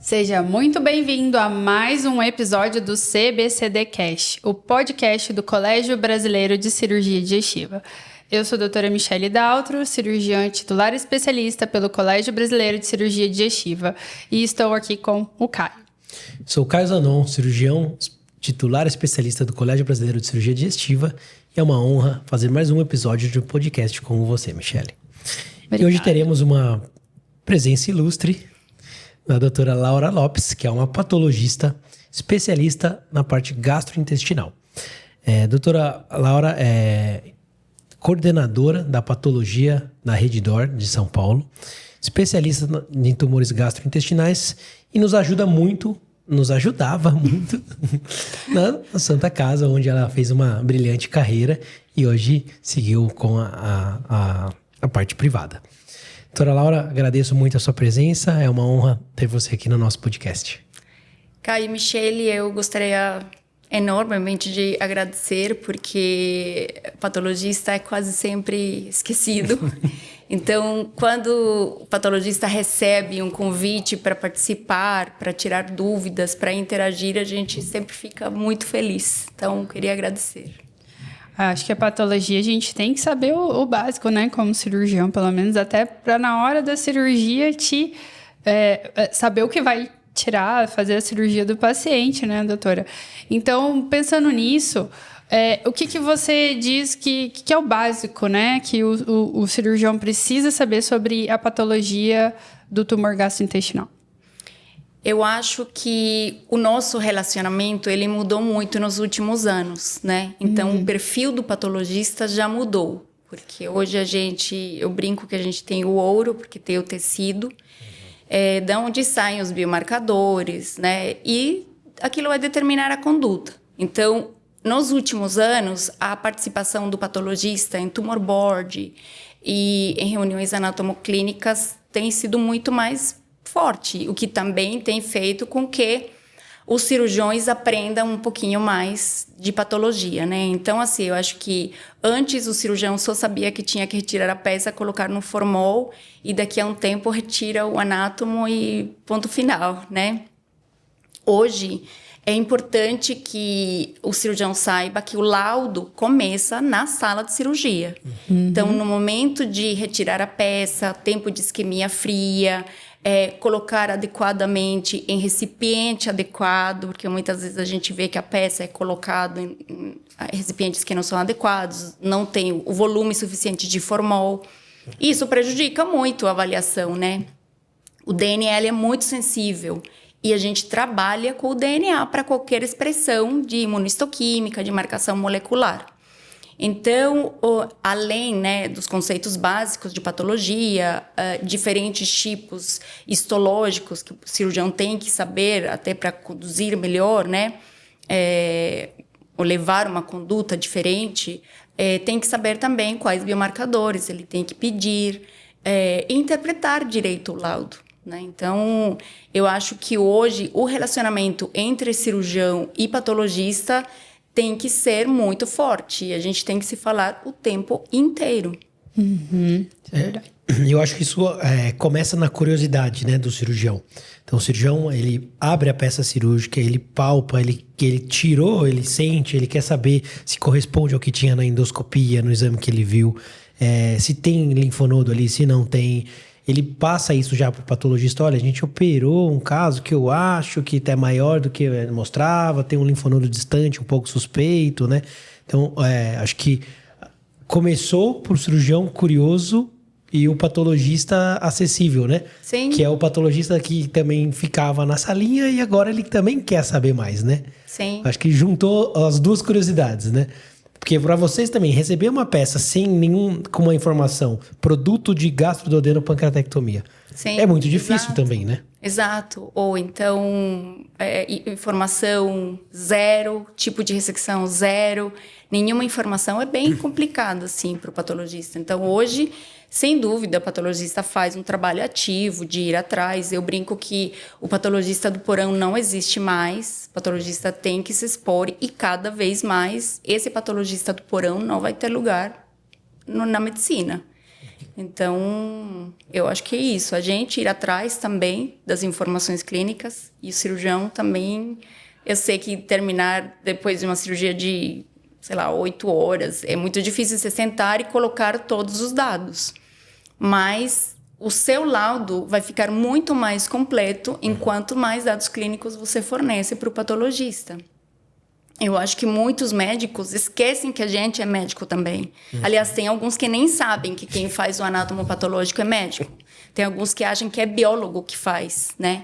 Seja muito bem-vindo a mais um episódio do CBCDcast, o podcast do Colégio Brasileiro de Cirurgia Digestiva. Eu sou a doutora Michele Daltro, cirurgiã titular especialista pelo Colégio Brasileiro de Cirurgia Digestiva, e estou aqui com o Caio. Sou o Caio Zanon, cirurgião titular especialista do Colégio Brasileiro de Cirurgia Digestiva, e é uma honra fazer mais um episódio de um podcast com você, Michele. Obrigada. E hoje teremos uma presença ilustre da doutora Laura Lopes, que é uma patologista especialista na parte gastrointestinal. Doutora Laura é coordenadora da patologia na Rede D'Or de São Paulo, especialista em tumores gastrointestinais e nos ajudava muito na Santa Casa, onde ela fez uma brilhante carreira e hoje seguiu com a parte privada. Doutora Laura, agradeço muito a sua presença. É uma honra ter você aqui no nosso podcast. Caio e Michele, eu gostaria enormemente de agradecer, porque patologista é quase sempre esquecido. Então, quando o patologista recebe um convite para participar, para tirar dúvidas, para interagir, a gente sempre fica muito feliz. Então, queria agradecer. Acho que a patologia a gente tem que saber o básico, né? Como cirurgião, pelo menos, até para na hora da cirurgia saber o que vai tirar, fazer a cirurgia do paciente, né, doutora? Então, pensando nisso, o que você diz que é o básico, né? Que o cirurgião precisa saber sobre a patologia do tumor gastrointestinal? Eu acho que o nosso relacionamento, ele mudou muito nos últimos anos, né? Então, o perfil do patologista já mudou. Porque hoje eu brinco que a gente tem o ouro, porque tem o tecido, da onde saem os biomarcadores, né? E aquilo vai determinar a conduta. Então, nos últimos anos, a participação do patologista em tumor board e em reuniões anatomoclínicas tem sido muito mais forte, o que também tem feito com que os cirurgiões aprendam um pouquinho mais de patologia, né? Então, assim, eu acho que antes o cirurgião só sabia que tinha que retirar a peça, colocar no formol e daqui a um tempo retira o anátomo e ponto final, né? Hoje, é importante que o cirurgião saiba que o laudo começa na sala de cirurgia. Então, no momento de retirar a peça, tempo de isquemia fria, colocar adequadamente em recipiente adequado, porque muitas vezes a gente vê que a peça é colocada em recipientes que não são adequados, não tem o volume suficiente de formol. Isso prejudica muito a avaliação, né? O DNA é muito sensível e a gente trabalha com o DNA para qualquer expressão de imunistoquímica, de marcação molecular. Então, além, né, dos conceitos básicos de patologia, diferentes tipos histológicos que o cirurgião tem que saber até para conduzir melhor, né, ou levar uma conduta diferente, tem que saber também quais biomarcadores ele tem que pedir e interpretar direito o laudo, né? Então, eu acho que hoje o relacionamento entre cirurgião e patologista tem que ser muito forte. A gente tem que se falar o tempo inteiro. Eu acho que isso começa na curiosidade, né, do cirurgião. Então, o cirurgião, ele abre a peça cirúrgica, ele palpa, ele tirou, ele sente, ele quer saber se corresponde ao que tinha na endoscopia, no exame que ele viu, se tem linfonodo ali, se não tem. Ele passa isso já para o patologista. Olha, a gente operou um caso que eu acho que é maior do que mostrava, tem um linfonodo distante, um pouco suspeito, né? Então, acho que começou por cirurgião curioso e o patologista acessível, né? Sim. Que é o patologista que também ficava na salinha e agora ele também quer saber mais, né? Sim. Acho que juntou as duas curiosidades, né? Porque para vocês também, receber uma peça com uma informação, produto de gastrododenopancreatectomia, Sim, é muito difícil exato. também, né? Exato. Ou então, informação zero, tipo de ressecção zero, nenhuma informação é bem complicado, assim, para o patologista. Então, hoje, sem dúvida, o patologista faz um trabalho ativo de ir atrás. Eu brinco que o patologista do porão não existe mais. O patologista tem que se expor e, cada vez mais, esse patologista do porão não vai ter lugar na medicina. Então, eu acho que é isso. A gente ir atrás também das informações clínicas e o cirurgião também. Eu sei que terminar depois de uma cirurgia de, sei lá, 8 horas, é muito difícil você sentar e colocar todos os dados. Mas o seu laudo vai ficar muito mais completo enquanto mais dados clínicos você fornece para o patologista. Eu acho que muitos médicos esquecem que a gente é médico também. Aliás, tem alguns que nem sabem que quem faz o anatomopatológico é médico. Tem alguns que acham que é biólogo que faz, né?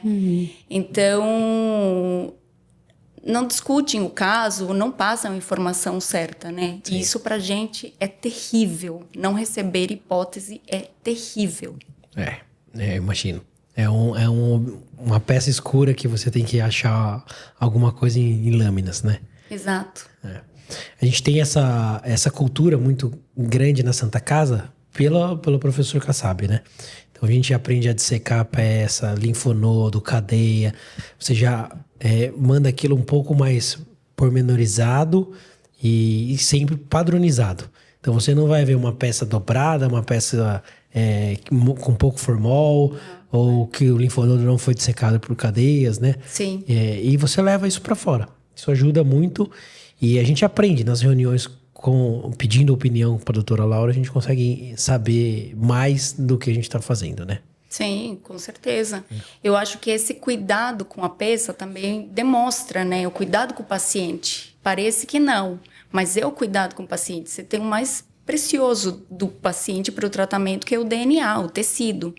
Então, não discutem o caso, não passam a informação certa, né? Sim. E isso pra gente é terrível. Não receber hipótese é terrível. Imagino. Uma peça escura que você tem que achar alguma coisa em lâminas, né? Exato. A gente tem essa cultura muito grande na Santa Casa pelo professor Kassab, né? Então a gente aprende a dissecar a peça, linfonodo, cadeia. Você já manda aquilo um pouco mais pormenorizado e sempre padronizado. Então você não vai ver uma peça dobrada, uma peça com pouco formol, ou que o linfonodo não foi dissecado por cadeias, né? Sim. E você leva isso para fora. Isso ajuda muito e a gente aprende nas reuniões pedindo opinião para a doutora Laura, a gente consegue saber mais do que a gente está fazendo, né? Sim, com certeza. Eu acho que esse cuidado com a peça também demonstra, né? O cuidado com o paciente. Parece que não, mas é o cuidado com o paciente. Você tem o mais precioso do paciente para o tratamento, que é o DNA, o tecido.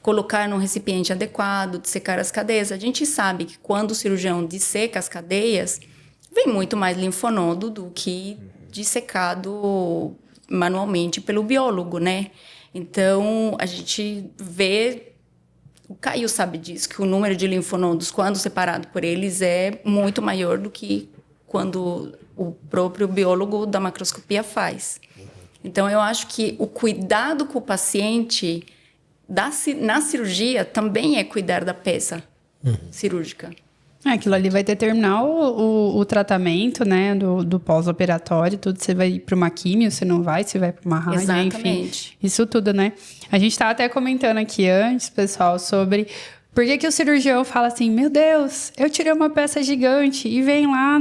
Colocar num recipiente adequado, dissecar as cadeias. A gente sabe que quando o cirurgião disseca as cadeias, vem muito mais linfonodo do que dissecado manualmente pelo biólogo, né? Então, a gente vê, o Caio sabe disso, que o número de linfonodos, quando separado por eles, é muito maior do que quando o próprio biólogo da macroscopia faz. Então, eu acho que o cuidado com o paciente na cirurgia também é cuidar da peça cirúrgica. Aquilo ali vai determinar o tratamento, né, do pós-operatório, tudo. Você vai para uma químio, você não vai, você vai para uma rádio, exatamente. Enfim, isso tudo, né? A gente estava até comentando aqui antes, pessoal, sobre por que o cirurgião fala assim, meu Deus, eu tirei uma peça gigante e vem lá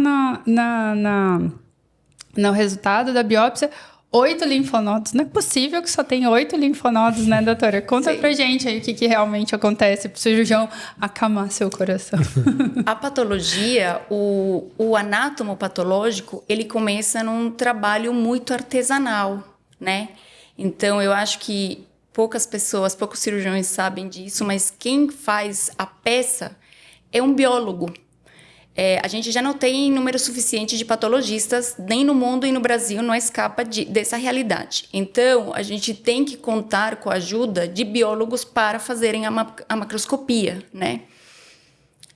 no resultado da biópsia 8 linfonodos. Não é possível que só tenha 8 linfonodos, né, doutora? Conta pra gente aí o que realmente acontece pro cirurgião acalmar seu coração. A patologia, o anátomo patológico, ele começa num trabalho muito artesanal, né? Então, eu acho que poucos cirurgiões sabem disso, mas quem faz a peça é um biólogo. A gente já não tem número suficiente de patologistas, nem no mundo e no Brasil não escapa dessa realidade. Então, a gente tem que contar com a ajuda de biólogos para fazerem a macroscopia, né?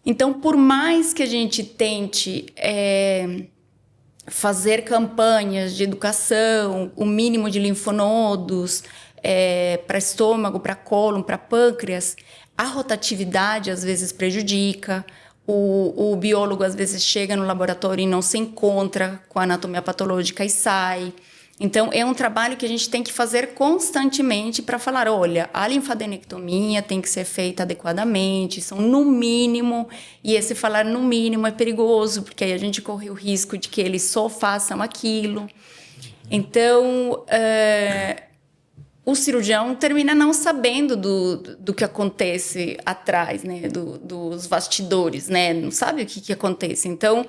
Então, por mais que a gente tente fazer campanhas de educação, o mínimo de linfonodos, para estômago, para cólon, para pâncreas, a rotatividade às vezes prejudica. O biólogo, às vezes, chega no laboratório e não se encontra com a anatomia patológica e sai. Então, é um trabalho que a gente tem que fazer constantemente para falar, olha, a linfadenectomia tem que ser feita adequadamente, são no mínimo, e esse falar no mínimo é perigoso, porque aí a gente corre o risco de que eles só façam aquilo. Então, o cirurgião termina não sabendo do que acontece atrás, né? Dos bastidores, né? Não sabe o que acontece. Então,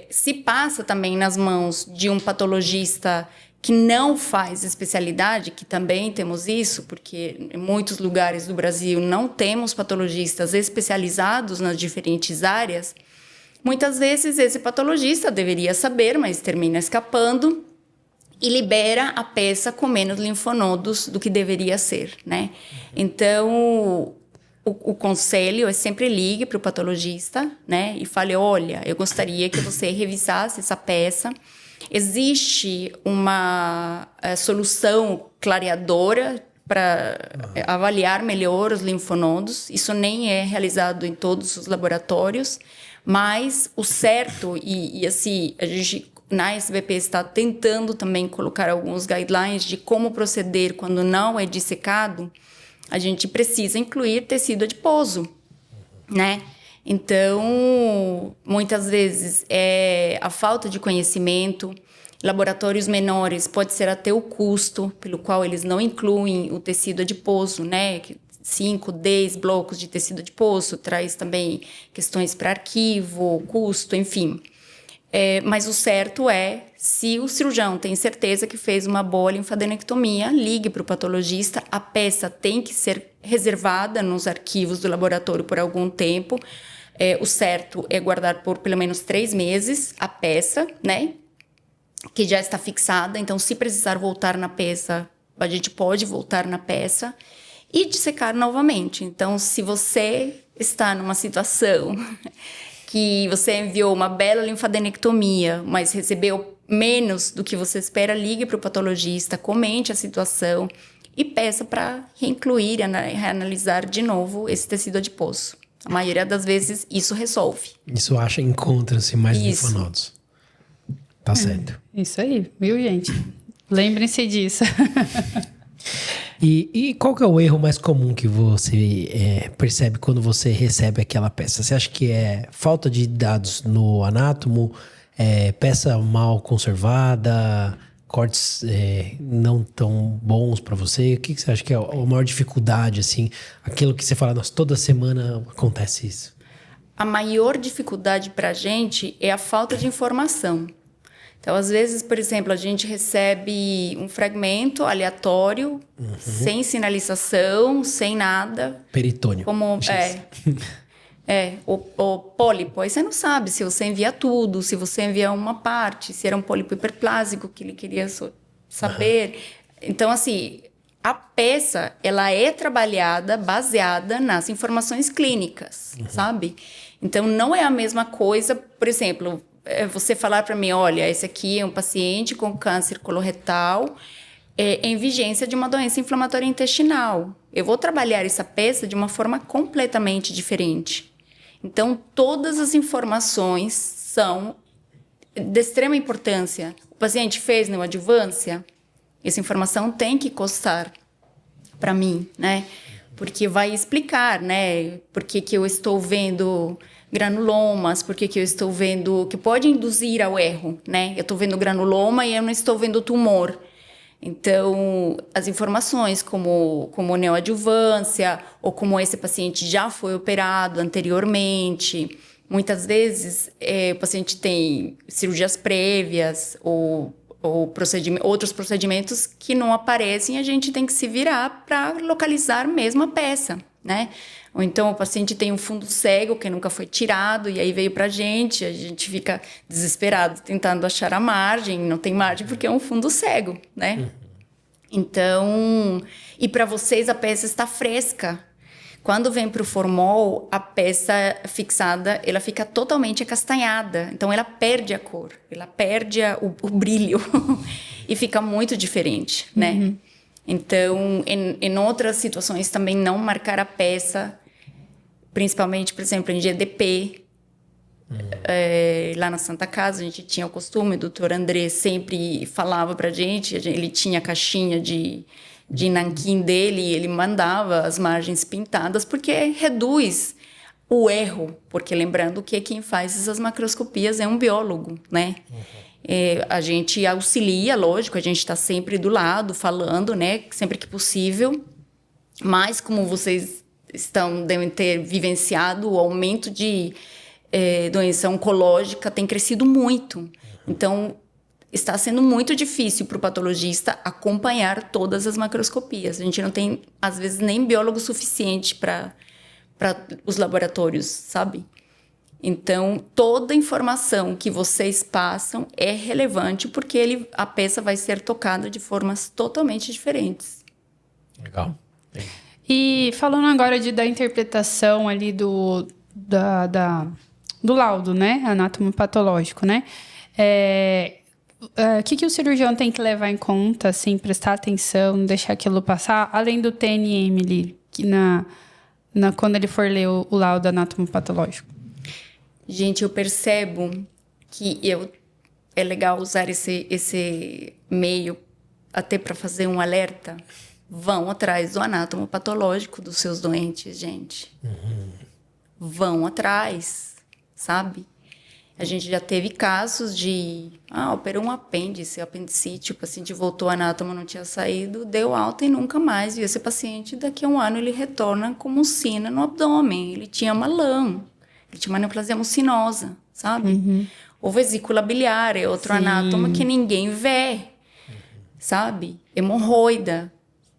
se passa também nas mãos de um patologista que não faz especialidade, que também temos isso, porque em muitos lugares do Brasil não temos patologistas especializados nas diferentes áreas, muitas vezes esse patologista deveria saber, mas termina escapando, e libera a peça com menos linfonodos do que deveria ser, né? Então, o conselho é sempre ligue para o patologista, né? E fale, olha, eu gostaria que você revisasse essa peça. Existe uma solução clareadora para avaliar melhor os linfonodos. Isso nem é realizado em todos os laboratórios, mas o certo, e assim, a gente na SBP está tentando também colocar alguns guidelines de como proceder quando não é dissecado, a gente precisa incluir tecido adiposo, né? Então, muitas vezes, a falta de conhecimento, laboratórios menores, pode ser até o custo pelo qual eles não incluem o tecido adiposo, né? 5, 10 blocos de tecido adiposo, traz também questões para arquivo, custo, enfim. Mas o certo é, se o cirurgião tem certeza que fez uma boa linfadenectomia, ligue para o patologista, a peça tem que ser reservada nos arquivos do laboratório por algum tempo. O certo é guardar por pelo menos 3 meses a peça, né? Que já está fixada, então se precisar voltar na peça, a gente pode voltar na peça e dissecar novamente. Então, se você está numa situação que você enviou uma bela linfadenectomia, mas recebeu menos do que você espera, ligue para o patologista, comente a situação e peça para reincluir, reanalisar de novo esse tecido adiposo. A maioria das vezes isso resolve. Isso encontra-se mais linfonodos. Tá certo. Isso aí, viu, gente? Lembrem-se disso. E qual que é o erro mais comum que você percebe quando você recebe aquela peça? Você acha que é falta de dados no anátomo, peça mal conservada, cortes não tão bons para você? O que você acha que é a maior dificuldade, assim? Aquilo que você fala, nossa, toda semana acontece isso. A maior dificuldade para a gente é a falta de informação. Então, às vezes, por exemplo, a gente recebe um fragmento aleatório, sem sinalização, sem nada. Peritônio. Como o pólipo. Aí você não sabe se você envia tudo, se você envia uma parte, se era um pólipo hiperplásico que ele queria saber. Então, assim, a peça, ela é trabalhada baseada nas informações clínicas, sabe? Então, não é a mesma coisa, por exemplo, você falar para mim, olha, esse aqui é um paciente com câncer coloretal em vigência de uma doença inflamatória intestinal. Eu vou trabalhar essa peça de uma forma completamente diferente. Então, todas as informações são de extrema importância. O paciente fez neoadjuvância, essa informação tem que constar para mim, né? Porque vai explicar, né? Por que eu estou vendo granulomas, por que eu estou vendo, que pode induzir ao erro, né? Eu estou vendo granuloma e eu não estou vendo tumor. Então, as informações como neoadjuvância ou como esse paciente já foi operado anteriormente, muitas vezes o paciente tem cirurgias prévias ou outros procedimentos que não aparecem, a gente tem que se virar para localizar mesmo a peça, né? Ou então o paciente tem um fundo cego que nunca foi tirado e aí veio para a gente fica desesperado tentando achar a margem, não tem margem porque é um fundo cego, né? Então, e para vocês a peça está fresca. Quando vem para o formol, a peça fixada, ela fica totalmente acastanhada. Então, ela perde a cor, ela perde o brilho e fica muito diferente, né? Então, em outras situações também não marcar a peça, principalmente, por exemplo, em GDP. Lá na Santa Casa, a gente tinha o costume, o doutor André sempre falava pra gente, ele tinha a caixinha de nanquim dele, e ele mandava as margens pintadas, porque reduz o erro, porque lembrando que quem faz essas macroscopias é um biólogo, né? A gente auxilia, lógico, a gente está sempre do lado, falando, né, sempre que possível, mas como vocês devem ter vivenciado, o aumento de doença oncológica tem crescido muito. Então, está sendo muito difícil para o patologista acompanhar todas as macroscopias. A gente não tem, às vezes, nem biólogo suficiente para os laboratórios, sabe? Então, toda informação que vocês passam é relevante porque a peça vai ser tocada de formas totalmente diferentes. Legal. E falando agora da interpretação ali do laudo, né? Anatomopatológico, né? O que o cirurgião tem que levar em conta, assim, prestar atenção, não deixar aquilo passar, além do TNM ali, quando ele for ler o laudo anatomopatológico? Gente, eu percebo que é legal usar esse meio até para fazer um alerta. Vão atrás do anatomopatológico dos seus doentes, gente. Vão atrás, sabe? A gente já teve casos de... operou um apêndice, apendicite, o paciente voltou, o anátomo não tinha saído, deu alta e nunca mais viu esse paciente. Daqui a um ano ele retorna com mucina no abdômen. Ele tinha malão, ele tinha uma neoplasia mucinosa, sabe? Ou vesícula biliar, é outro anátomo que ninguém vê, sabe? Hemorroida.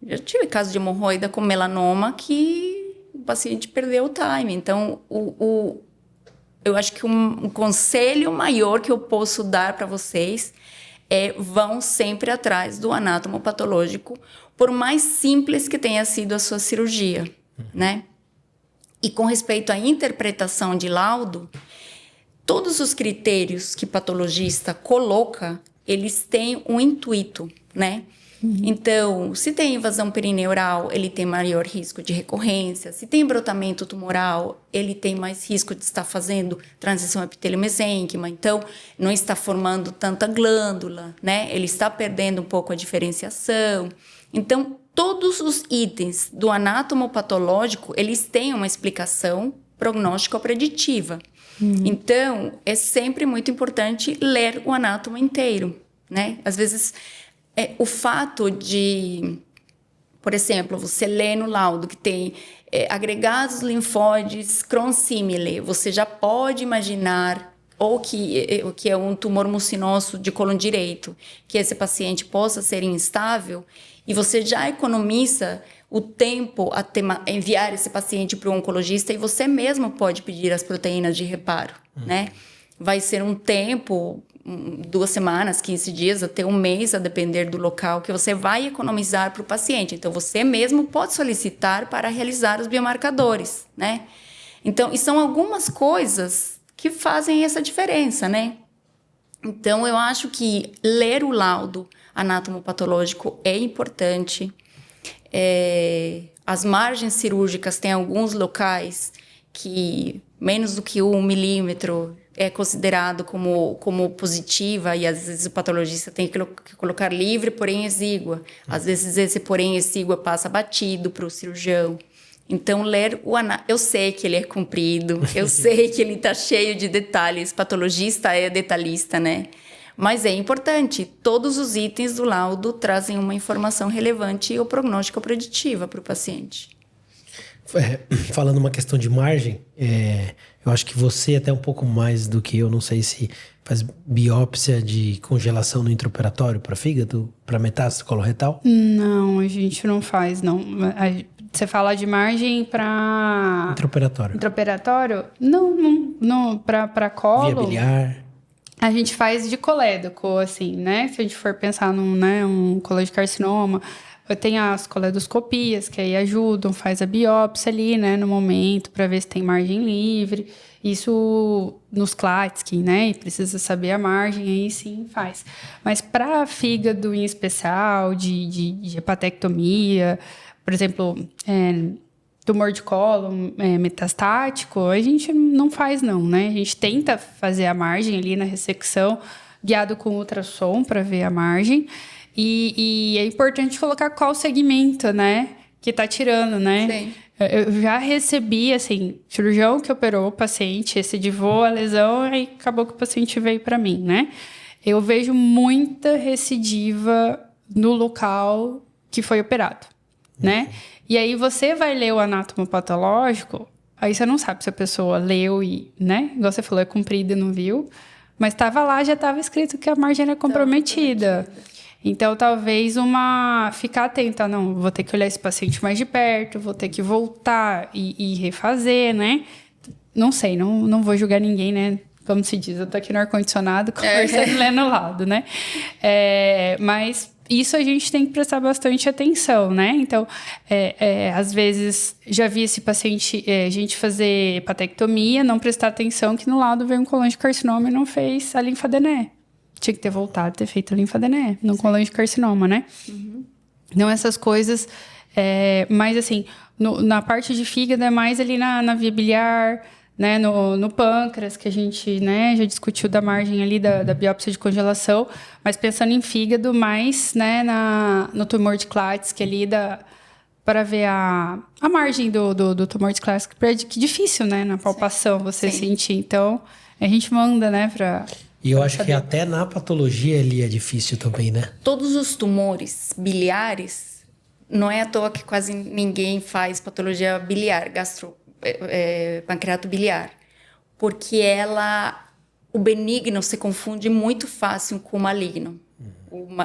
Já tive caso de hemorroida com melanoma que o paciente perdeu o time. Então, eu acho que um conselho maior que eu posso dar para vocês é: vão sempre atrás do anatomopatológico, por mais simples que tenha sido a sua cirurgia, né? E com respeito à interpretação de laudo, todos os critérios que patologista coloca, eles têm um intuito, né? Então, se tem invasão perineural, ele tem maior risco de recorrência. Se tem brotamento tumoral, ele tem mais risco de estar fazendo transição epitelio-mesênquima. Então, não está formando tanta glândula, né? Ele está perdendo um pouco a diferenciação. Então, todos os itens do anatomopatológico, eles têm uma explicação prognóstica ou preditiva. Então, é sempre muito importante ler o anátomo inteiro, né? Às vezes... o fato de, por exemplo, você lê no laudo que tem agregados linfóides Crohn-Simile, você já pode imaginar ou que é um tumor mucinoso de cólon direito, que esse paciente possa ser instável, e você já economiza o tempo a enviar esse paciente para o oncologista, e você mesmo pode pedir as proteínas de reparo, né? Vai ser um tempo... 2 semanas, 15 dias, até um mês, a depender do local, que você vai economizar para o paciente. Então, você mesmo pode solicitar para realizar os biomarcadores, né? Então, e são algumas coisas que fazem essa diferença, né? Então, eu acho que ler o laudo anatomopatológico é importante. As margens cirúrgicas têm alguns locais que menos do que 1 milímetro é considerado como positiva, e às vezes o patologista tem que colocar livre, porém exígua. Às vezes esse porém exígua passa batido para o cirurgião. Então, ler eu sei que ele é comprido, eu sei que ele está cheio de detalhes, patologista é detalhista, né? Mas é importante, todos os itens do laudo trazem uma informação relevante ou prognóstica ou preditiva para o paciente. Falando uma questão de margem, eu acho que você até um pouco mais do que eu, não sei se faz biópsia de congelação no intraoperatório para fígado, para metástase coloretal? Não, a gente não faz, não. Você fala de margem para... Intraoperatório. Intraoperatório? Não, para colo... Via biliar. A gente faz de colédoco, assim, né? Se a gente for pensar um colodiocarcinoma... Tem as coledoscopias, que aí ajudam, faz a biópsia ali, né, no momento, para ver se tem margem livre. Isso nos Klatskin, né, e precisa saber a margem, aí sim faz. Mas para fígado em especial, de hepatectomia, por exemplo, tumor de cólon metastático, a gente não faz não, né? A gente tenta fazer a margem ali na ressecção, guiado com ultrassom para ver a margem. E é importante colocar qual segmento, né, que tá tirando, né? Sim. Eu já recebi, assim, cirurgião que operou o paciente, recidivou a lesão, e acabou que o paciente veio para mim, né? Eu vejo muita recidiva no local que foi operado, né? E aí você vai ler o anatomopatológico, aí você não sabe se a pessoa leu e, né? Igual você falou, é comprido e não viu. Mas estava lá, já estava escrito que a margem era comprometida. Então, talvez ficar atenta, não, vou ter que olhar esse paciente mais de perto, vou ter que voltar e refazer, né? Não sei, não vou julgar ninguém, né? Como se diz, eu tô aqui no ar-condicionado, conversando, lendo ao lado, né? Mas isso a gente tem que prestar bastante atenção, né? Então, às vezes, já vi esse paciente, a gente fazer hepatectomia, não prestar atenção que no laudo veio um colangiocarcinoma e não fez a linfadenée. Tinha que ter voltado, ter feito a linfadenée, no colangiocarcinoma, né? Então, essas coisas... mas, assim, na parte de fígado é mais ali na via biliar, né, no pâncreas, que a gente, né, já discutiu da margem ali da biópsia de congelação, mas pensando em fígado, mais, né, no tumor de Klatsky ali, para ver a margem do tumor de Klatsky, que difícil, né, na palpação você sentir. Então, a gente manda, né, para... E eu acho que até na patologia ali é difícil também, né? Todos os tumores biliares, não é à toa que quase ninguém faz patologia biliar, pancreato biliar, porque o benigno se confunde muito fácil com o maligno,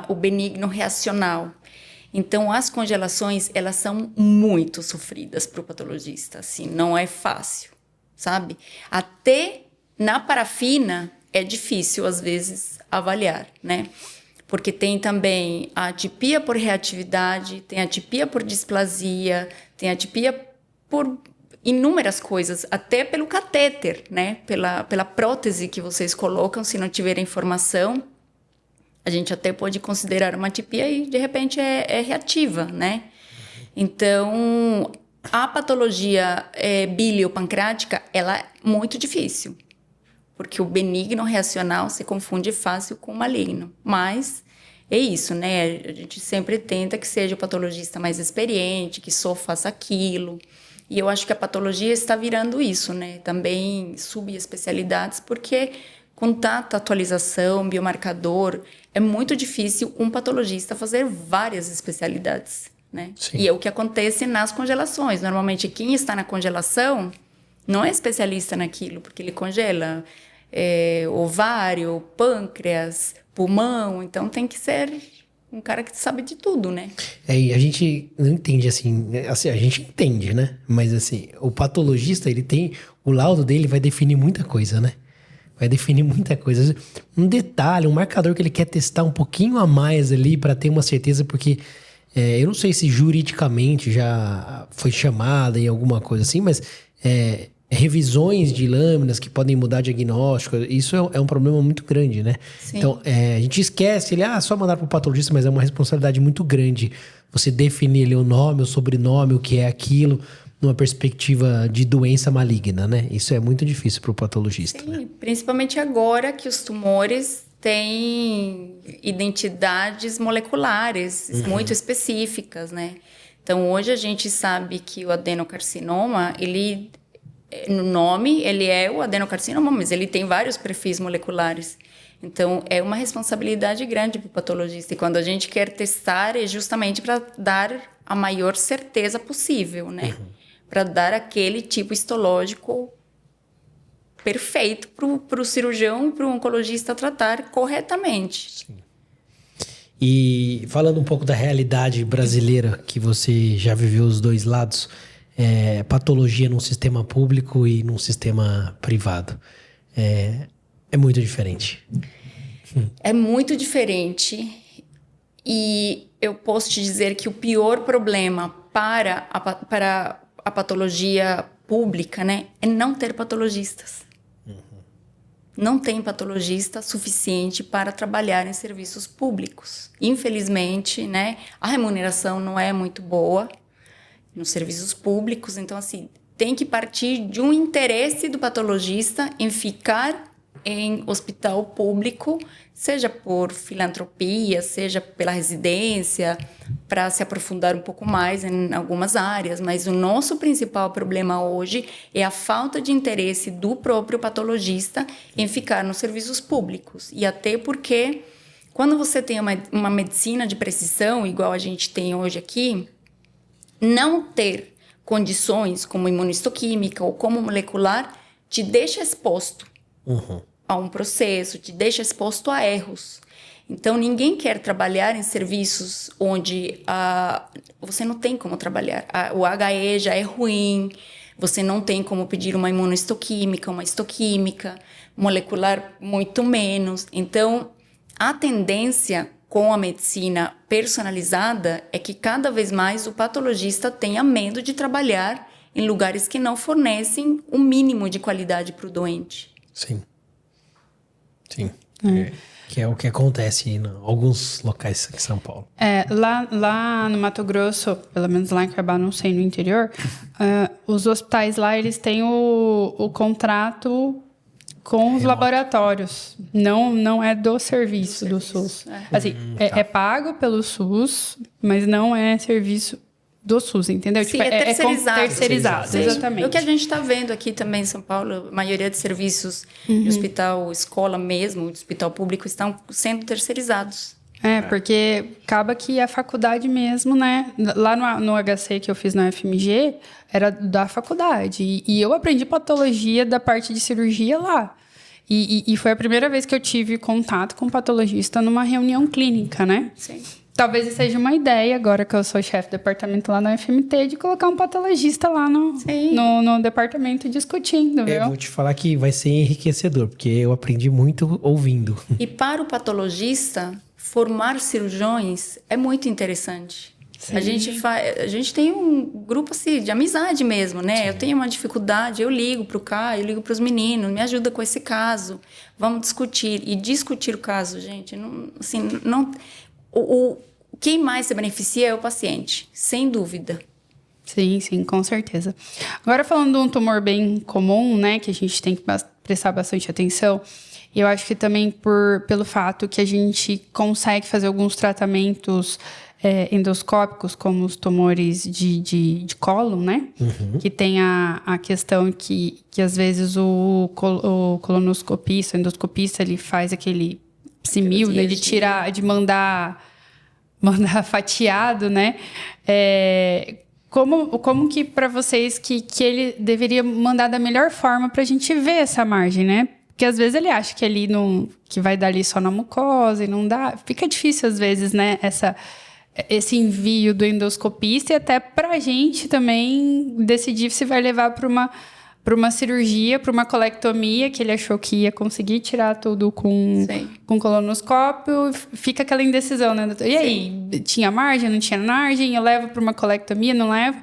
o benigno reacional. Então, as congelações, elas são muito sofridas para o patologista, assim, não é fácil, sabe? Até na parafina é difícil, às vezes, avaliar, né? Porque tem também a atipia por reatividade, tem a atipia por displasia, tem a atipia por inúmeras coisas, até pelo catéter, né? Pela prótese que vocês colocam, se não tiverem informação, a gente até pode considerar uma atipia e, de repente, é reativa, né? Então, a patologia biliopancreática, ela é muito difícil, porque o benigno reacional se confunde fácil com o maligno. Mas é isso, né? A gente sempre tenta que seja o patologista mais experiente, que só faça aquilo. E eu acho que a patologia está virando isso, né? Também subespecialidades, porque com tanta atualização, biomarcador, é muito difícil um patologista fazer várias especialidades, né? Sim. E é o que acontece nas congelações. Normalmente, quem está na congelação não é especialista naquilo, porque ele congela ovário, pâncreas, pulmão. Então, tem que ser um cara que sabe de tudo, né? E a gente não entende assim, a gente entende, né? Mas assim, o patologista, ele tem, o laudo dele vai definir muita coisa, né? Vai definir muita coisa. Um detalhe, um marcador que ele quer testar um pouquinho a mais ali para ter uma certeza, porque eu não sei se juridicamente já foi chamada em alguma coisa assim, mas revisões de lâminas que podem mudar diagnóstico, isso é um problema muito grande, né? Sim. Então, a gente esquece, só mandar para o patologista, mas é uma responsabilidade muito grande você definir ali o nome, o sobrenome, o que é aquilo, numa perspectiva de doença maligna, né? Isso é muito difícil para o patologista. Sim, né? Principalmente agora que os tumores têm identidades moleculares muito específicas, né? Então, hoje a gente sabe que o adenocarcinoma, no nome, ele é o adenocarcinoma, mas ele tem vários perfis moleculares. Então, é uma responsabilidade grande para o patologista. E quando a gente quer testar, é justamente para dar a maior certeza possível, né? Para dar aquele tipo histológico perfeito para o cirurgião e para o oncologista tratar corretamente. Sim. E falando um pouco da realidade brasileira, que você já viveu os dois lados, patologia num sistema público e num sistema privado. É muito diferente. É muito diferente. E eu posso te dizer que o pior problema para a patologia pública, né, é não ter patologistas. Não tem patologista suficiente para trabalhar em serviços públicos. Infelizmente, né, a remuneração não é muito boa nos serviços públicos. Então, assim, tem que partir de um interesse do patologista em ficar em hospital público, seja por filantropia, seja pela residência, para se aprofundar um pouco mais em algumas áreas. Mas o nosso principal problema hoje é a falta de interesse do próprio patologista em ficar nos serviços públicos. E até porque, quando você tem uma medicina de precisão, igual a gente tem hoje aqui, não ter condições como imunistoquímica ou como molecular te deixa exposto a um processo, te deixa exposto a erros. Então, ninguém quer trabalhar em serviços onde você não tem como trabalhar. O HE já é ruim, você não tem como pedir uma imunohistoquímica, uma histoquímica, molecular muito menos. Então, a tendência com a medicina personalizada é que cada vez mais o patologista tenha medo de trabalhar em lugares que não fornecem o mínimo de qualidade para o doente. Sim. Que é o que acontece em alguns locais aqui em São Paulo. Lá no Mato Grosso, pelo menos lá em Cuiabá, não sei, no interior, os hospitais lá, eles têm o contrato com os laboratórios. Não é do serviço do SUS. Assim, é pago pelo SUS, mas não é serviço do SUS, entendeu? Sim, é terceirizado. Terceirizado, Sim. exatamente. O que a gente está vendo aqui também em São Paulo, a maioria de serviços de hospital, escola mesmo, de hospital público, estão sendo terceirizados. Porque acaba que a faculdade mesmo, né? Lá no HC que eu fiz na UFMG, era da faculdade. E eu aprendi patologia da parte de cirurgia lá. E foi a primeira vez que eu tive contato com um patologista numa reunião clínica, né? Sim. Talvez seja uma ideia, agora que eu sou chefe de departamento lá na UFMT, de colocar um patologista lá no departamento discutindo, viu? Eu vou te falar que vai ser enriquecedor, porque eu aprendi muito ouvindo. E para o patologista, formar cirurgiões é muito interessante. Sim. A gente tem um grupo assim, de amizade mesmo, né? Sim. Eu tenho uma dificuldade, eu ligo para o Caio, eu ligo para os meninos, me ajuda com esse caso, vamos discutir. E discutir o caso, gente, quem mais se beneficia é o paciente, sem dúvida. Sim, com certeza. Agora, falando de um tumor bem comum, né, que a gente tem que prestar bastante atenção, eu acho que também pelo fato que a gente consegue fazer alguns tratamentos endoscópicos, como os tumores de cólon, né? Que tem a questão que às vezes o colonoscopista, o endoscopista, ele faz aquele simil, né, de tirar, de mandar fatiado, né? Como que para vocês que ele deveria mandar da melhor forma para a gente ver essa margem, né? Porque às vezes ele acha que ali que vai dar ali só na mucosa e não dá. Fica difícil às vezes, né? Esse envio do endoscopista e até para a gente também decidir se vai levar para uma cirurgia, para uma colectomia, que ele achou que ia conseguir tirar tudo com colonoscópio. Fica aquela indecisão, né, doutor? E aí, tinha margem, não tinha margem? Eu levo para uma colectomia, não levo?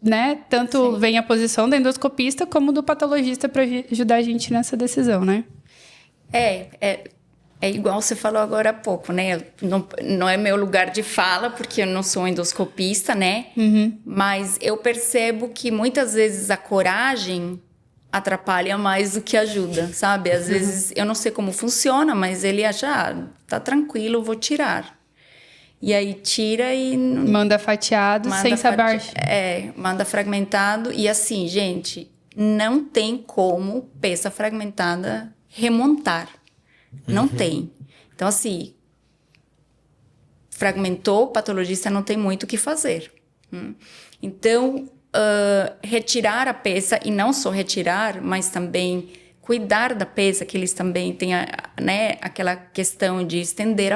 Né? Tanto vem a posição do endoscopista como do patologista para ajudar a gente nessa decisão, né? É igual você falou agora há pouco, né? Não é meu lugar de fala, porque eu não sou endoscopista, né? Mas eu percebo que muitas vezes a coragem atrapalha mais do que ajuda, sabe? Às vezes eu não sei como funciona, mas ele acha, tá tranquilo, vou tirar. E aí tira e... Manda fatiado, sem saber... Manda fragmentado. E assim, gente, não tem como peça fragmentada remontar. Não tem. Então, assim, fragmentou, o patologista não tem muito o que fazer. Então, retirar a peça, e não só retirar, mas também cuidar da peça, que eles também têm, né, aquela questão de estender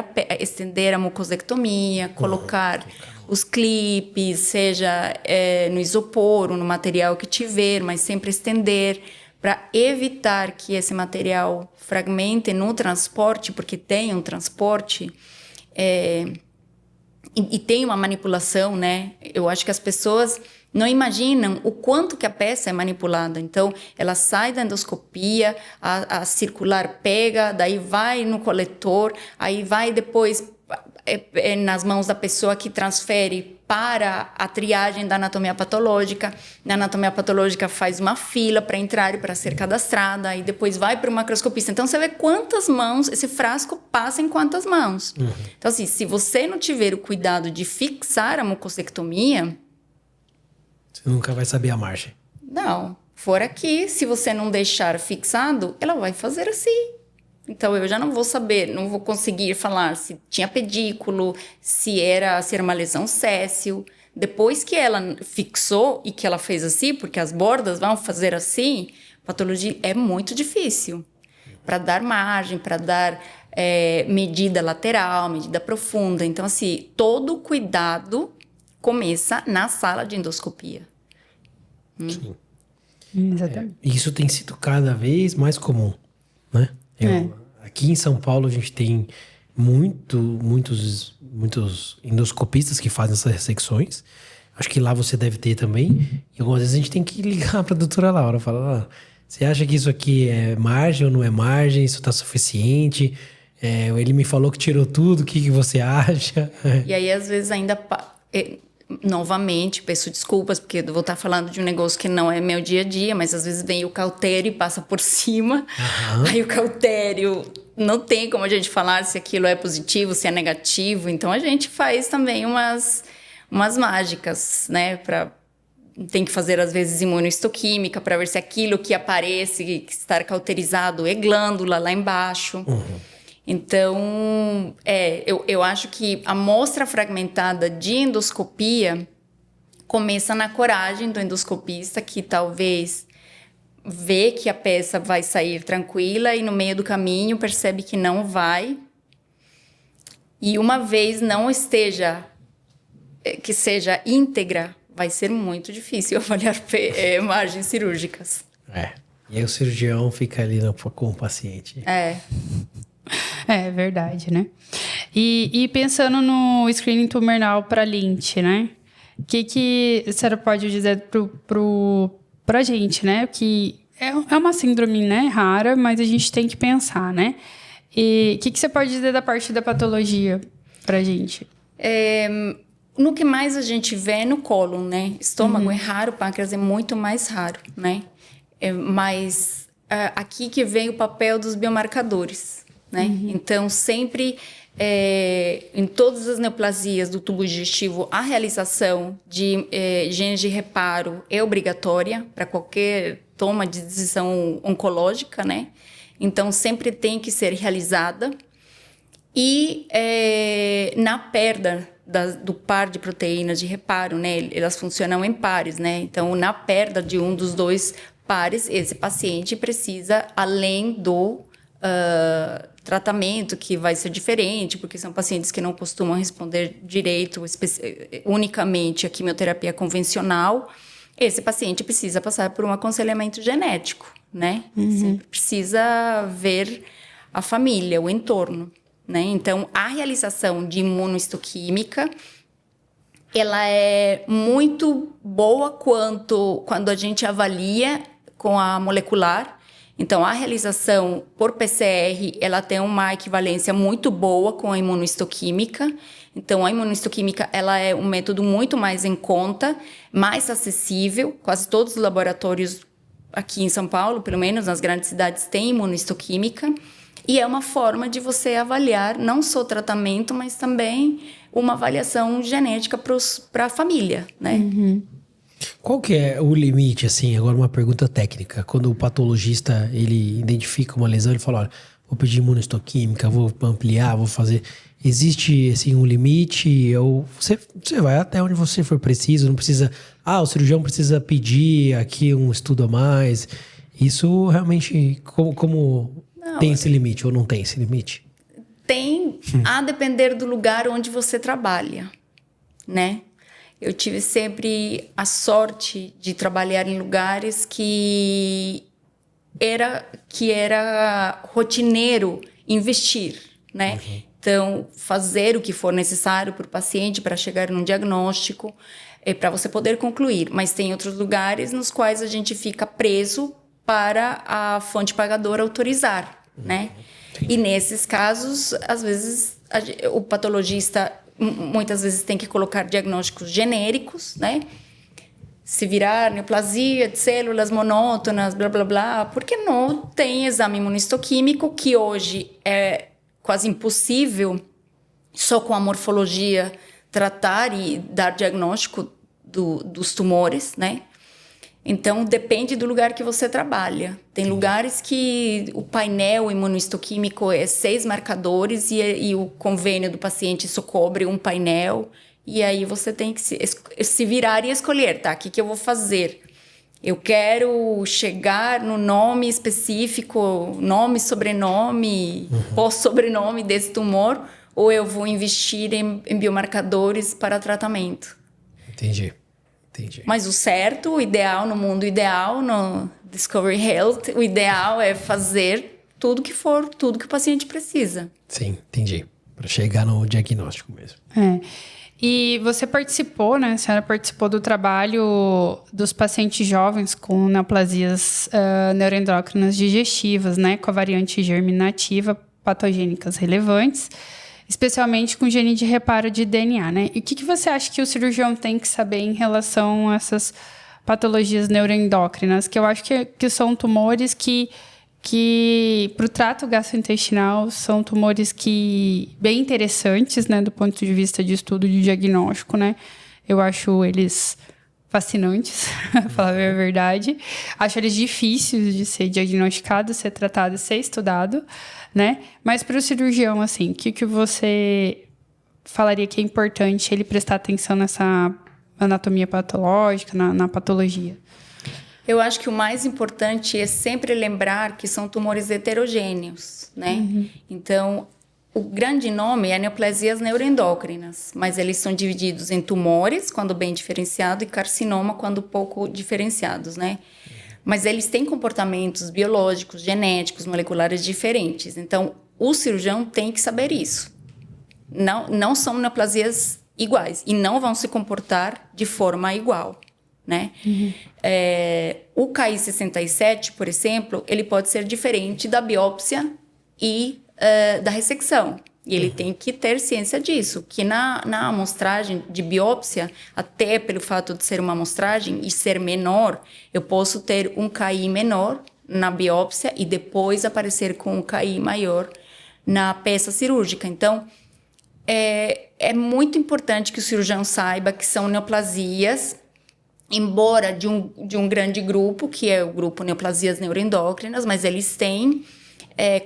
a mucosectomia, colocar os clipes, seja no isopor ou no material que tiver, mas sempre estender, para evitar que esse material fragmente no transporte, porque tem um transporte e tem uma manipulação, né? Eu acho que as pessoas não imaginam o quanto que a peça é manipulada. Então, ela sai da endoscopia, a circular pega, daí vai no coletor, aí vai depois nas mãos da pessoa que transfere para a triagem da anatomia patológica. Na anatomia patológica faz uma fila para entrar e para ser cadastrada, e depois vai para o macroscopista. Então, você vê quantas mãos esse frasco passa em quantas mãos. Então, assim, se você não tiver o cuidado de fixar a mucosectomia... Você nunca vai saber a margem. Não. Fora aqui, se você não deixar fixado, ela vai fazer assim. Então, eu já não vou saber, não vou conseguir falar se tinha pedículo, se era uma lesão séssil. Depois que ela fixou e que ela fez assim, porque as bordas vão fazer assim, patologia é muito difícil. Para dar margem, para dar medida lateral, medida profunda. Então, assim, todo o cuidado começa na sala de endoscopia. Sim. Exatamente. Isso tem sido cada vez mais comum, né? Aqui em São Paulo a gente tem muitos endoscopistas que fazem essas ressecções. Acho que lá você deve ter também. E algumas vezes a gente tem que ligar para a doutora Laura, falar, você acha que isso aqui é margem ou não é margem? Isso está suficiente? Ele me falou que tirou tudo, o que você acha? E aí, às vezes, ainda... Novamente, peço desculpas, porque eu vou estar falando de um negócio que não é meu dia a dia, mas às vezes vem o cautério e passa por cima. Aí o cautério não tem como a gente falar se aquilo é positivo, se é negativo. Então a gente faz também umas mágicas, né? Tem que fazer, às vezes, imunohistoquímica para ver se aquilo que aparece, que está cauterizado, é glândula lá embaixo. Então, eu acho que a amostra fragmentada de endoscopia começa na coragem do endoscopista, que talvez vê que a peça vai sair tranquila e no meio do caminho percebe que não vai. E uma vez não que seja íntegra, vai ser muito difícil avaliar margens cirúrgicas. E aí o cirurgião fica ali com o paciente. É verdade, né? E pensando no screening tumoral para Lynch, né? O que a senhora pode dizer pra gente, né? Que é uma síndrome, né, rara, mas a gente tem que pensar, né? E o que você pode dizer da parte da patologia pra gente? No que mais a gente vê é no cólon, né? Estômago é raro, pâncreas é muito mais raro, né? Mas aqui que vem o papel dos biomarcadores, né? Então, sempre, em todas as neoplasias do tubo digestivo, a realização de genes de reparo é obrigatória para qualquer toma de decisão oncológica, né? Então, sempre tem que ser realizada. E na perda do par de proteínas de reparo, né? Elas funcionam em pares, né? Então, na perda de um dos dois pares, esse paciente precisa, além do tratamento, que vai ser diferente, porque são pacientes que não costumam responder direito, unicamente a quimioterapia convencional, esse paciente precisa passar por um aconselhamento genético, né? Sempre precisa ver a família, o entorno, né? Então, a realização de imunohistoquímica, ela é muito boa quando a gente avalia com a molecular. Então, a realização por PCR, ela tem uma equivalência muito boa com a imunohistoquímica. Então, a imunohistoquímica, ela é um método muito mais em conta, mais acessível. Quase todos os laboratórios aqui em São Paulo, pelo menos nas grandes cidades, têm imunohistoquímica. E é uma forma de você avaliar não só o tratamento, mas também uma avaliação genética para a família, né? Qual que é o limite, assim, agora uma pergunta técnica, quando o patologista, ele identifica uma lesão, ele fala, olha, vou pedir imunohistoquímica, vou ampliar, vou fazer... Existe, assim, um limite, ou você vai até onde você for preciso, não precisa... o cirurgião precisa pedir aqui um estudo a mais. Isso realmente, como tem esse limite ou não tem esse limite? Tem, a depender do lugar onde você trabalha, né? Eu tive sempre a sorte de trabalhar em lugares que era rotineiro investir, né? Então, fazer o que for necessário para o paciente para chegar num diagnóstico, para você poder concluir. Mas tem outros lugares nos quais a gente fica preso para a fonte pagadora autorizar, né? E nesses casos, às vezes, o patologista muitas vezes tem que colocar diagnósticos genéricos, né? Se virar neoplasia de células monótonas, blá, blá, blá, porque não tem exame imunistoquímico, que hoje é quase impossível, só com a morfologia, tratar e dar diagnóstico dos tumores, né? Então, depende do lugar que você trabalha. Tem lugares que o painel imunohistoquímico é 6 marcadores e o convênio do paciente só cobre um painel. E aí você tem que se virar e escolher, tá? O que eu vou fazer? Eu quero chegar no nome específico, nome, sobrenome, pós-sobrenome desse tumor, ou eu vou investir em biomarcadores para tratamento? Entendi. Mas o certo, o ideal, no mundo ideal, no Discovery Health, o ideal é fazer tudo que o paciente precisa. Sim, entendi. Para chegar no diagnóstico mesmo. E você participou, né? A senhora participou do trabalho dos pacientes jovens com neoplasias neuroendócrinas digestivas, né? Com a variante germinativa patogênicas relevantes, especialmente com gene de reparo de DNA, né? E o que você acha que o cirurgião tem que saber em relação a essas patologias neuroendócrinas? Que eu acho que são tumores que para o trato gastrointestinal são tumores bem interessantes, né? Do ponto de vista de estudo de diagnóstico, né? Eu acho eles fascinantes, para falar a verdade. Acho eles difíceis de ser diagnosticado, ser tratado, ser estudado, né? Mas para o cirurgião, assim, o que você falaria que é importante ele prestar atenção nessa anatomia patológica, na patologia? Eu acho que o mais importante é sempre lembrar que são tumores heterogêneos, né? Então, o grande nome é neoplasias neuroendócrinas, mas eles são divididos em tumores, quando bem diferenciado, e carcinoma, quando pouco diferenciados, né? Mas eles têm comportamentos biológicos, genéticos, moleculares diferentes. Então, o cirurgião tem que saber isso. Não são neoplasias iguais e não vão se comportar de forma igual, né? O KI67, por exemplo, ele pode ser diferente da biópsia e da ressecção. E ele tem que ter ciência disso, que na amostragem de biópsia, até pelo fato de ser uma amostragem e ser menor, eu posso ter um KI menor na biópsia e depois aparecer com um KI maior na peça cirúrgica. Então, é muito importante que o cirurgião saiba que são neoplasias, embora de um grande grupo, que é o grupo neoplasias neuroendócrinas, mas eles têm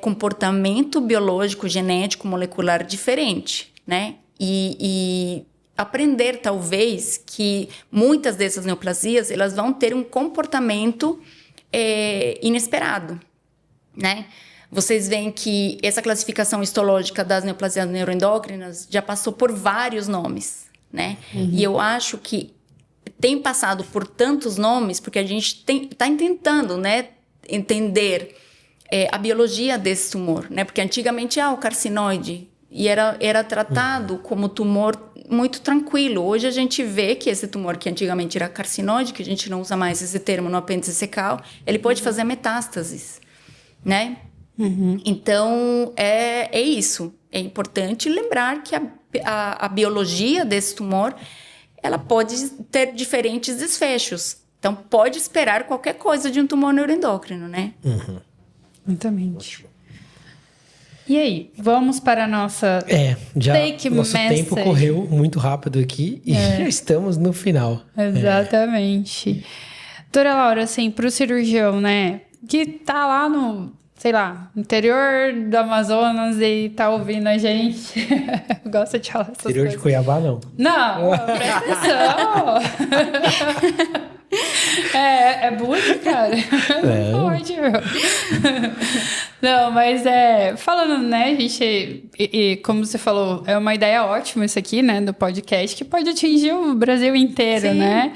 comportamento biológico, genético, molecular diferente, né? E aprender, talvez, que muitas dessas neoplasias, elas vão ter um comportamento inesperado, né? Vocês veem que essa classificação histológica das neoplasias neuroendócrinas já passou por vários nomes, né? E eu acho que tem passado por tantos nomes porque a gente está tentando, né, entender a biologia desse tumor, né? Porque antigamente o carcinoide e era tratado como tumor muito tranquilo. Hoje a gente vê que esse tumor que antigamente era carcinoide, que a gente não usa mais esse termo no apêndice cecal, ele pode fazer metástases, né? Então é isso. É importante lembrar que a biologia desse tumor ela pode ter diferentes desfechos. Então pode esperar qualquer coisa de um tumor neuroendócrino, né? Exatamente. E aí, vamos para a nossa nosso tempo correu muito rápido aqui e já estamos no final. Exatamente. Doutora Laura, assim, para o cirurgião, né, que tá lá no, sei lá, interior do Amazonas e tá ouvindo a gente, gosta de falar essas interior coisas. De Cuiabá, não. Não, presta atenção. É bullying, cara. Não pode, meu. Não, mas falando, né, gente, como você falou, é uma ideia ótima isso aqui, né, do podcast, que pode atingir o Brasil inteiro, né?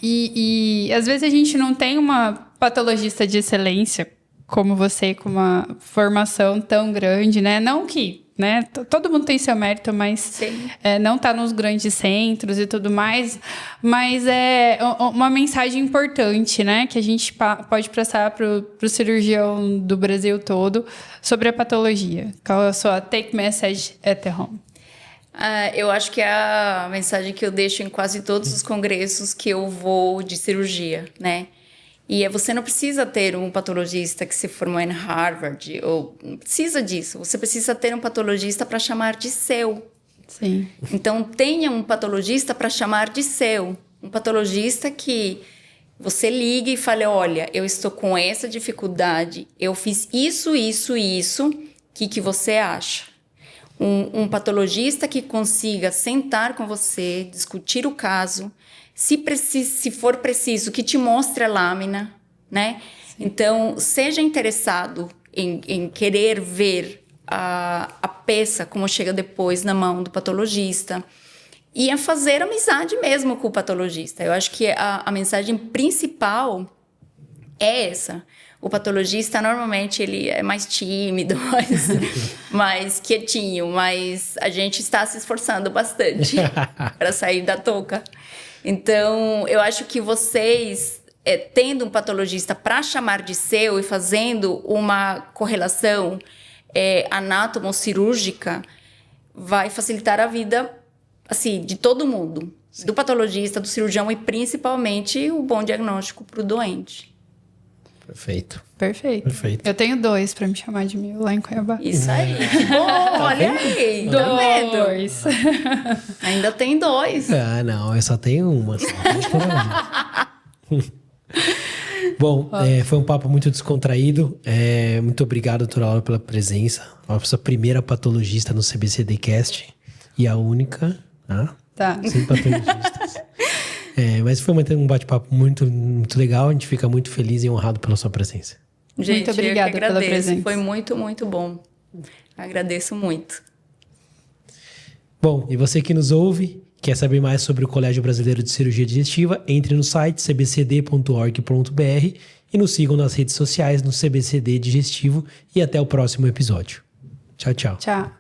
E às vezes a gente não tem uma patologista de excelência como você, com uma formação tão grande, né? Não que, né? Todo mundo tem seu mérito, mas não tá nos grandes centros e tudo mais. Mas é uma mensagem importante, né? Que a gente pode passar pro cirurgião do Brasil todo sobre a patologia. Qual é a sua take message at the home? Eu acho que é a mensagem que eu deixo em quase todos os congressos que eu vou de cirurgia, né? E você não precisa ter um patologista que se formou em Harvard, ou não precisa disso. Você precisa ter um patologista para chamar de seu. Sim. Então, tenha um patologista para chamar de seu. Um patologista que você ligue e fale, olha, eu estou com essa dificuldade, eu fiz isso, o que você acha? Um patologista que consiga sentar com você, discutir o caso, se for preciso, que te mostre a lâmina, né? Sim. Então, seja interessado em querer ver a peça, como chega depois na mão do patologista, e a fazer amizade mesmo com o patologista. Eu acho que a mensagem principal é essa. O patologista, normalmente, ele é mais tímido, mais quietinho, mas a gente está se esforçando bastante para sair da touca. Então, eu acho que vocês, tendo um patologista para chamar de seu e fazendo uma correlação anátomo-cirúrgica vai facilitar a vida, assim, de todo mundo. Sim. Do patologista, do cirurgião e principalmente o bom diagnóstico para o doente. Perfeito. Perfeito. Eu tenho 2 para me chamar de Mil lá em Cuiabá. Isso aí. Que bom, olha aí. Tá vendo? 2. Ainda tem 2. Ah, não, eu só tenho uma. Só. Bom, foi um papo muito descontraído. Muito obrigado, doutora Laura, pela presença. A sua primeira patologista no CBCDcast e a única, Tá. Sem patologistas. Mas foi um bate-papo muito, muito legal. A gente fica muito feliz e honrado pela sua presença. Gente, muito obrigada pela presença. Foi muito, muito bom. Agradeço muito. Bom, e você que nos ouve, quer saber mais sobre o Colégio Brasileiro de Cirurgia Digestiva, entre no site cbcd.org.br e nos sigam nas redes sociais no CBCD Digestivo e até o próximo episódio. Tchau, tchau. Tchau.